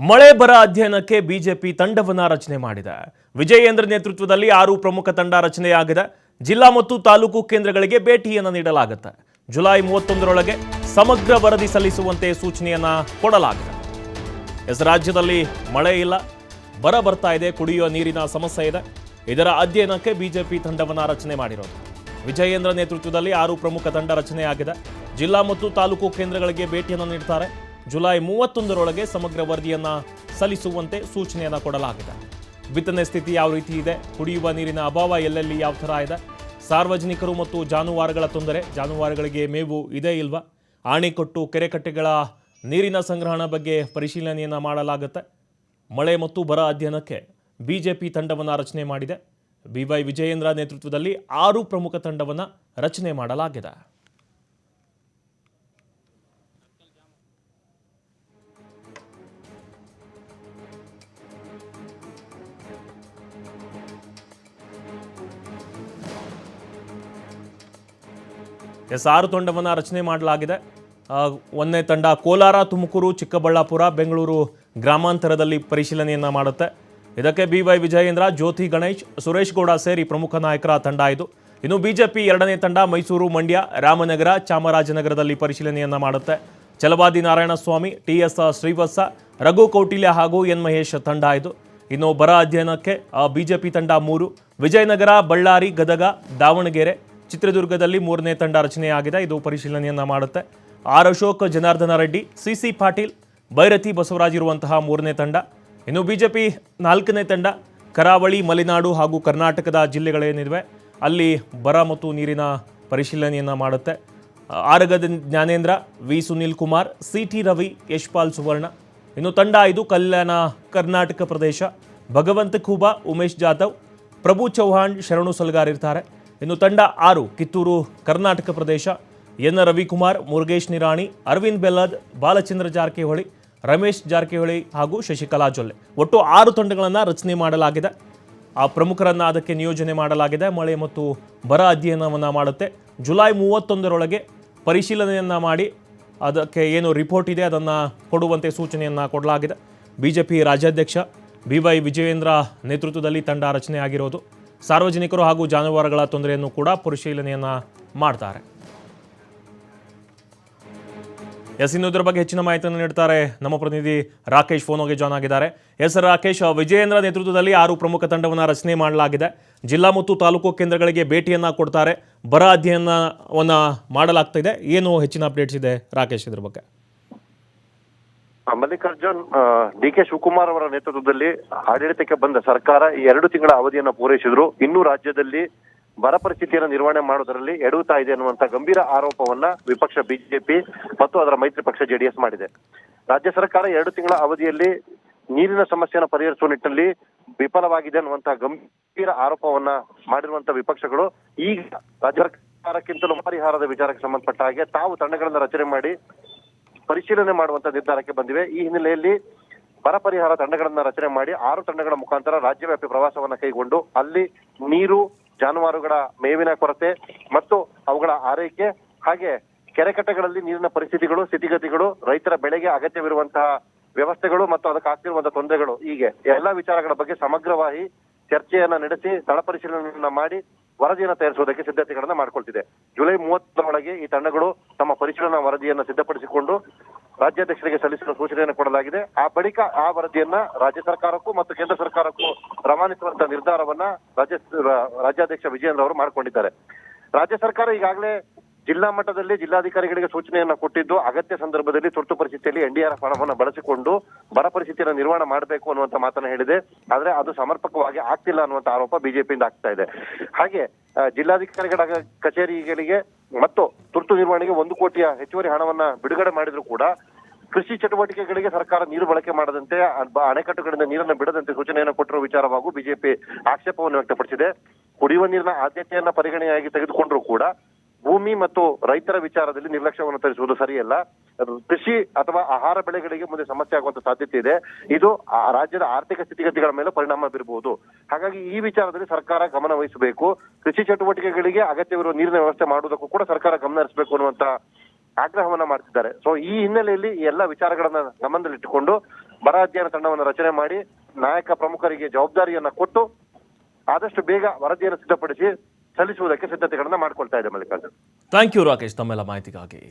ಮಳೆ ಬರ ಅಧ್ಯಯನಕ್ಕೆ ಬಿಜೆಪಿ ತಂಡವನ್ನ ರಚನೆ ಮಾಡಿದೆ. ವಿಜಯೇಂದ್ರ ನೇತೃತ್ವದಲ್ಲಿ 6 ಪ್ರಮುಖ ತಂಡ ರಚನೆಯಾಗಿದೆ. ಜಿಲ್ಲಾ ಮತ್ತು ತಾಲೂಕು ಕೇಂದ್ರಗಳಿಗೆ ಭೇಟಿಯನ್ನು ನೀಡಲಾಗುತ್ತೆ. ಜುಲೈ 31ರೊಳಗೆ ಸಮಗ್ರ ವರದಿ ಸಲ್ಲಿಸುವಂತೆ ಸೂಚನೆಯನ್ನ ಕೊಡಲಾಗಿದೆ. ರಾಜ್ಯದಲ್ಲಿ ಮಳೆ ಇಲ್ಲ, ಬರ ಬರ್ತಾ ಇದೆ, ಕುಡಿಯುವ ನೀರಿನ ಸಮಸ್ಯೆ ಇದೆ. ಇದರ ಅಧ್ಯಯನಕ್ಕೆ ಬಿಜೆಪಿ ತಂಡವನ್ನ ರಚನೆ ಮಾಡಿರೋದು. ವಿಜಯೇಂದ್ರ ನೇತೃತ್ವದಲ್ಲಿ 6 ಪ್ರಮುಖ ತಂಡ ರಚನೆಯಾಗಿದೆ. ಜಿಲ್ಲಾ ಮತ್ತು ತಾಲೂಕು ಕೇಂದ್ರಗಳಿಗೆ ಭೇಟಿಯನ್ನು ನೀಡುತ್ತಾರೆ. ಜುಲೈ 31ರೊಳಗೆ ಸಮಗ್ರ ವರದಿಯನ್ನು ಸಲ್ಲಿಸುವಂತೆ ಸೂಚನೆಯನ್ನು ಕೊಡಲಾಗಿದೆ. ಬಿತ್ತನೆ ಸ್ಥಿತಿ ಯಾವ ರೀತಿ ಇದೆ, ಕುಡಿಯುವ ನೀರಿನ ಅಭಾವ ಎಲ್ಲೆಲ್ಲಿ ಯಾವ ಥರ ಇದೆ, ಸಾರ್ವಜನಿಕರು ಮತ್ತು ಜಾನುವಾರುಗಳ ತೊಂದರೆ, ಜಾನುವಾರುಗಳಿಗೆ ಮೇವು ಇದೆ ಇಲ್ವಾ, ಆಣೆಕಟ್ಟು ಕೆರೆಕಟ್ಟೆಗಳ ನೀರಿನ ಸಂಗ್ರಹಣ ಬಗ್ಗೆ ಪರಿಶೀಲನೆಯನ್ನು ಮಾಡಲಾಗುತ್ತೆ. ಮಳೆ ಮತ್ತು ಬರ ಅಧ್ಯಯನಕ್ಕೆ ಬಿಜೆಪಿ ತಂಡವನ್ನು ರಚನೆ ಮಾಡಿದೆ. ಬಿವೈ ವಿಜಯೇಂದ್ರ ನೇತೃತ್ವದಲ್ಲಿ 6 ಪ್ರಮುಖ ತಂಡವನ್ನು ರಚನೆ ಮಾಡಲಾಗಿದೆ. S6 ತಂಡವನ್ನು ರಚನೆ ಮಾಡಲಾಗಿದೆ. ಒಂದನೇ ತಂಡ ಕೋಲಾರ, ತುಮಕೂರು, ಚಿಕ್ಕಬಳ್ಳಾಪುರ, ಬೆಂಗಳೂರು ಗ್ರಾಮಾಂತರದಲ್ಲಿ ಪರಿಶೀಲನೆಯನ್ನು ಮಾಡುತ್ತೆ. ಇದಕ್ಕೆ ಬಿವೈ ವಿಜಯೇಂದ್ರ, ಜ್ಯೋತಿ ಗಣೇಶ್, ಸುರೇಶ್ ಗೌಡ ಸೇರಿ ಪ್ರಮುಖ ನಾಯಕರ ತಂಡ ಇದು. ಇನ್ನು ಬಿಜೆಪಿ 2ನೇ ತಂಡ ಮೈಸೂರು, ಮಂಡ್ಯ, ರಾಮನಗರ, ಚಾಮರಾಜನಗರದಲ್ಲಿ ಪರಿಶೀಲನೆಯನ್ನು ಮಾಡುತ್ತೆ. ಛಲವಾದಿ ನಾರಾಯಣಸ್ವಾಮಿ, TS ಶ್ರೀವತ್ಸ, ರಘು ಕೌಟಿಲ್ಯ ಹಾಗೂ ಎನ್ ಮಹೇಶ್ ತಂಡ ಇದು. ಇನ್ನು ಬರ ಅಧ್ಯಯನಕ್ಕೆ ಬಿಜೆಪಿ ತಂಡ 3, ವಿಜಯನಗರ, ಬಳ್ಳಾರಿ, ಗದಗ, ದಾವಣಗೆರೆ, ಚಿತ್ರದುರ್ಗದಲ್ಲಿ 3ನೇ ತಂಡ ರಚನೆಯಾಗಿದೆ. ಇದು ಪರಿಶೀಲನೆಯನ್ನು ಮಾಡುತ್ತೆ. ಅಶೋಕ್, ಜನಾರ್ದನ ರೆಡ್ಡಿ, CC ಪಾಟೀಲ್, ಭೈರತಿ ಬಸವರಾಜ್ ಇರುವಂತಹ 3ನೇ ತಂಡ. ಇನ್ನು ಬಿಜೆಪಿ 4ನೇ ತಂಡ ಕರಾವಳಿ, ಮಲೆನಾಡು ಹಾಗೂ ಕರ್ನಾಟಕದ ಜಿಲ್ಲೆಗಳೇನಿವೆ ಅಲ್ಲಿ ಬರ ಮತ್ತು ನೀರಿನ ಪರಿಶೀಲನೆಯನ್ನು ಮಾಡುತ್ತೆ. ಆರಗದ ಜ್ಞಾನೇಂದ್ರ, ವಿ ಸುನೀಲ್ ಕುಮಾರ್, CT ರವಿ, ಯಶ್ಪಾಲ್ ಸುವರ್ಣ. ಇನ್ನು ತಂಡ 5 ಕಲ್ಯಾಣ ಕರ್ನಾಟಕ ಪ್ರದೇಶ, ಭಗವಂತ ಖೂಬಾ, ಉಮೇಶ್ ಜಾಧವ್, ಪ್ರಭು ಚೌಹಾಣ್, ಶರಣು ಸಲ್ಗಾರ್ ಇರ್ತಾರೆ. ಇನ್ನು ತಂಡ 6 ಕಿತ್ತೂರು ಕರ್ನಾಟಕ ಪ್ರದೇಶ, ಎನ್ ರವಿಕುಮಾರ್, ಮುರುಗೇಶ್ ನಿರಾಣಿ, ಅರವಿಂದ್ ಬೆಲ್ಲದ್, ಬಾಲಚಂದ್ರ ಜಾರಕಿಹೊಳಿ, ರಮೇಶ್ ಜಾರಕಿಹೊಳಿ ಹಾಗೂ ಶಶಿಕಲಾ ಜೊಲ್ಲೆ. ಒಟ್ಟು 6 ತಂಡಗಳನ್ನು ರಚನೆ ಮಾಡಲಾಗಿದೆ. ಆ ಪ್ರಮುಖರನ್ನು ಅದಕ್ಕೆ ನಿಯೋಜನೆ ಮಾಡಲಾಗಿದೆ. ಮಳೆ ಮತ್ತು ಬರ ಅಧ್ಯಯನವನ್ನು ಮಾಡುತ್ತೆ. ಜುಲೈ 31ರೊಳಗೆ ಪರಿಶೀಲನೆಯನ್ನು ಮಾಡಿ ಅದಕ್ಕೆ ಏನು ರಿಪೋರ್ಟ್ ಇದೆ ಅದನ್ನು ಕೊಡುವಂತೆ ಸೂಚನೆಯನ್ನು ಕೊಡಲಾಗಿದೆ. ಬಿಜೆಪಿ ರಾಜ್ಯಾಧ್ಯಕ್ಷ ಬಿವೈ ವಿಜಯೇಂದ್ರ ನೇತೃತ್ವದಲ್ಲಿ ತಂಡ ರಚನೆಯಾಗಿರೋದು. ಸಾರ್ವಜನಿಕರು ಹಾಗೂ ಜಾನುವಾರುಗಳ ತೊಂದರೆಯನ್ನು ಕೂಡ ಪರಿಶೀಲನೆಯನ್ನು ಮಾಡ್ತಾರೆ. ಇನ್ನೊಂದರ ಬಗ್ಗೆ ಹೆಚ್ಚಿನ ಮಾಹಿತಿಯನ್ನು ನೀಡ್ತಾರೆ ನಮ್ಮ ಪ್ರತಿನಿಧಿ ರಾಕೇಶ್ ಫೋನ್ಗೆ ಜಾಯ್ನ್ ಆಗಿದ್ದಾರೆ. ರಾಕೇಶ್, ವಿಜಯೇಂದ್ರ ನೇತೃತ್ವದಲ್ಲಿ 6 ಪ್ರಮುಖ ತಂಡವನ್ನು ರಚನೆ ಮಾಡಲಾಗಿದೆ. ಜಿಲ್ಲಾ ಮತ್ತು ತಾಲೂಕು ಕೇಂದ್ರಗಳಿಗೆ ಭೇಟಿಯನ್ನು ಕೊಡ್ತಾರೆ. ಬರ ಅಧ್ಯಯನವನ್ನು ಮಾಡಲಾಗ್ತಿದೆ. ಏನು ಹೆಚ್ಚಿನ ಅಪ್ಡೇಟ್ಸ್ ಇದೆ ರಾಕೇಶ್ ಇದ್ರ ಬಗ್ಗೆ? ಮಲ್ಲಿಕಾರ್ಜುನ್, DK ಶಿವಕುಮಾರ್ ಅವರ ನೇತೃತ್ವದಲ್ಲಿ ಆಡಳಿತಕ್ಕೆ ಬಂದ ಸರ್ಕಾರ 2 ತಿಂಗಳ ಅವಧಿಯನ್ನು ಪೂರೈಸಿದ್ರು. ಇನ್ನೂ ರಾಜ್ಯದಲ್ಲಿ ಬರ ಪರಿಸ್ಥಿತಿಯನ್ನು ನಿರ್ವಹಣೆ ಮಾಡುವುದರಲ್ಲಿ ಎಡುತ್ತಾ ಇದೆ ಅನ್ನುವಂತ ಗಂಭೀರ ಆರೋಪವನ್ನ ವಿಪಕ್ಷ ಬಿಜೆಪಿ ಮತ್ತು ಅದರ ಮೈತ್ರಿ ಪಕ್ಷ JDS ಮಾಡಿದೆ. ರಾಜ್ಯ ಸರ್ಕಾರ 2 ತಿಂಗಳ ಅವಧಿಯಲ್ಲಿ ನೀರಿನ ಸಮಸ್ಯೆಯನ್ನು ಪರಿಹರಿಸುವ ನಿಟ್ಟಿನಲ್ಲಿ ವಿಫಲವಾಗಿದೆ ಅನ್ನುವಂತಹ ಗಂಭೀರ ಆರೋಪವನ್ನ ಮಾಡಿರುವಂತಹ ವಿಪಕ್ಷಗಳು ಈಗ ರಾಜ್ಯ ಸರ್ಕಾರಕ್ಕಿಂತಲೂ ಪರಿಹಾರದ ವಿಚಾರಕ್ಕೆ ಸಂಬಂಧಪಟ್ಟ ಹಾಗೆ ತಾವು ತಂಡಗಳನ್ನ ರಚನೆ ಮಾಡಿ ಪರಿಶೀಲನೆ ಮಾಡುವಂತ ನಿರ್ಧಾರಕ್ಕೆ ಬಂದಿವೆ. ಈ ಹಿನ್ನೆಲೆಯಲ್ಲಿ ಬರ ಪರಿಹಾರ ತಂಡಗಳನ್ನ ರಚನೆ ಮಾಡಿ 6 ತಂಡಗಳ ಮುಖಾಂತರ ರಾಜ್ಯವ್ಯಾಪಿ ಪ್ರವಾಸವನ್ನ ಕೈಗೊಂಡು ಅಲ್ಲಿ ನೀರು, ಜಾನುವಾರುಗಳ ಮೇವಿನ ಕೊರತೆ ಮತ್ತು ಅವುಗಳ ಆರೈಕೆ, ಹಾಗೆ ಕೆರೆಕಟ್ಟೆಗಳಲ್ಲಿ ನೀರಿನ ಪರಿಸ್ಥಿತಿಗಳು, ಸ್ಥಿತಿಗತಿಗಳು, ರೈತರ ಬೆಳೆಗೆ ಅಗತ್ಯವಿರುವಂತಹ ವ್ಯವಸ್ಥೆಗಳು ಮತ್ತು ಅದಕ್ಕೆ ಆಗ್ತಿರುವಂತಹ ತೊಂದರೆಗಳು, ಹೀಗೆ ಎಲ್ಲಾ ವಿಚಾರಗಳ ಬಗ್ಗೆ ಸಮಗ್ರವಾಗಿ ಚರ್ಚೆಯನ್ನ ನಡೆಸಿ ಸ್ಥಳ ಪರಿಶೀಲನೆಯನ್ನ ಮಾಡಿ ವರದಿಯನ್ನು ತಯಾರಿಸುವುದಕ್ಕೆ ಸಿದ್ಧತೆಗಳನ್ನ ಮಾಡ್ಕೊಳ್ತಿದೆ. ಜುಲೈ 30ರೊಳಗೆ ಈ ತಂಡಗಳು ತಮ್ಮ ಪರಿಶೀಲನಾ ವರದಿಯನ್ನ ಸಿದ್ಧಪಡಿಸಿಕೊಂಡು ರಾಜ್ಯಾಧ್ಯಕ್ಷರಿಗೆ ಸಲ್ಲಿಸುವ ಸೂಚನೆಯನ್ನು ಕೊಡಲಾಗಿದೆ. ಆ ಬಳಿಕ ಆ ವರದಿಯನ್ನ ರಾಜ್ಯ ಸರ್ಕಾರಕ್ಕೂ ಮತ್ತು ಕೇಂದ್ರ ಸರ್ಕಾರಕ್ಕೂ ರವಾನಿಸುವಂತ ನಿರ್ಧಾರವನ್ನ ರಾಜ್ಯಾಧ್ಯಕ್ಷ ವಿಜಯೇಂದ್ರ ಅವರು ಮಾಡಿಕೊಂಡಿದ್ದಾರೆ. ರಾಜ್ಯ ಸರ್ಕಾರ ಈಗಾಗಲೇ ಜಿಲ್ಲಾ ಮಟ್ಟದಲ್ಲಿ ಜಿಲ್ಲಾಧಿಕಾರಿಗಳಿಗೆ ಸೂಚನೆಯನ್ನ ಕೊಟ್ಟಿದ್ದು, ಅಗತ್ಯ ಸಂದರ್ಭದಲ್ಲಿ ತುರ್ತು ಪರಿಸ್ಥಿತಿಯಲ್ಲಿ NDRF ಹಣವನ್ನು ಬಳಸಿಕೊಂಡು ಬರ ಪರಿಸ್ಥಿತಿಯನ್ನು ನಿರ್ವಹಣೆ ಮಾಡಬೇಕು ಅನ್ನುವಂತ ಮಾತನ್ನ ಹೇಳಿದೆ. ಆದ್ರೆ ಅದು ಸಮರ್ಪಕವಾಗಿ ಆಗ್ತಿಲ್ಲ ಅನ್ನುವಂತ ಆರೋಪ ಬಿಜೆಪಿಯಿಂದ ಆಗ್ತಾ ಇದೆ. ಹಾಗೆ ಜಿಲ್ಲಾಧಿಕಾರಿಗಳ ಕಚೇರಿಗಳಿಗೆ ಮತ್ತು ತುರ್ತು ನಿರ್ವಹಣೆಗೆ 1 ಕೋಟಿಯ ಹೆಚ್ಚುವರಿ ಹಣವನ್ನ ಬಿಡುಗಡೆ ಮಾಡಿದ್ರು ಕೂಡ ಕೃಷಿ ಚಟುವಟಿಕೆಗಳಿಗೆ ಸರ್ಕಾರ ನೀರು ಬಳಕೆ ಮಾಡದಂತೆ, ಅಣೆಕಟ್ಟುಗಳಿಂದ ನೀರನ್ನು ಬಿಡದಂತೆ ಸೂಚನೆಯನ್ನು ಕೊಟ್ಟಿರುವ ವಿಚಾರವಾಗೂ ಬಿಜೆಪಿ ಆಕ್ಷೇಪವನ್ನು ವ್ಯಕ್ತಪಡಿಸಿದೆ. ಕುಡಿಯುವ ನೀರಿನ ಆದ್ಯತೆಯನ್ನ ಪರಿಗಣನೆಯಾಗಿ ತೆಗೆದುಕೊಂಡ್ರೂ ಕೂಡ ಭೂಮಿ ಮತ್ತು ರೈತರ ವಿಚಾರದಲ್ಲಿ ನಿರ್ಲಕ್ಷ್ಯವನ್ನು ತೋರಿಸುವುದು ಸರಿಯಲ್ಲ. ಕೃಷಿ ಅಥವಾ ಆಹಾರ ಬೆಳೆಗಳಿಗೆ ಮುಂದೆ ಸಮಸ್ಯೆ ಆಗುವಂತ ಸಾಧ್ಯತೆ ಇದೆ. ಇದು ರಾಜ್ಯದ ಆರ್ಥಿಕ ಸ್ಥಿತಿಗತಿಗಳ ಮೇಲೆ ಪರಿಣಾಮ ಬೀರಬಹುದು. ಹಾಗಾಗಿ ಈ ವಿಚಾರದಲ್ಲಿ ಸರ್ಕಾರ ಗಮನ ವಹಿಸಬೇಕು. ಕೃಷಿ ಚಟುವಟಿಕೆಗಳಿಗೆ ಅಗತ್ಯವಿರುವ ನೀರಿನ ವ್ಯವಸ್ಥೆ ಮಾಡುವುದಕ್ಕೂ ಕೂಡ ಸರ್ಕಾರ ಗಮನ ಹರಿಸಬೇಕು ಅನ್ನುವಂತ ಆಗ್ರಹವನ್ನ ಮಾಡ್ತಿದ್ದಾರೆ. ಸೊ ಈ ಹಿನ್ನೆಲೆಯಲ್ಲಿ ಈ ಎಲ್ಲ ವಿಚಾರಗಳನ್ನ ಗಮನದಲ್ಲಿಟ್ಟುಕೊಂಡು ಬರ ಅಧ್ಯಯನ ತಂಡವನ್ನು ರಚನೆ ಮಾಡಿ ನಾಯಕ ಪ್ರಮುಖರಿಗೆ ಜವಾಬ್ದಾರಿಯನ್ನ ಕೊಟ್ಟು ಆದಷ್ಟು ಬೇಗ ವರದಿಯನ್ನು ಸಿದ್ಧಪಡಿಸಿ ಸಲ್ಲಿಸುವುದಕ್ಕೆ ಸಿದ್ಧತೆಗಳನ್ನ ಮಾಡ್ಕೊಳ್ತಾ ಇದೆ ಮಲ್ಲಿಕಾರ್ಜುನ್. ಥ್ಯಾಂಕ್ ಯು ರಾಕೇಶ್ ತಮ್ಮೆಲ್ಲ ಮಾಹಿತಿಗಾಗಿ.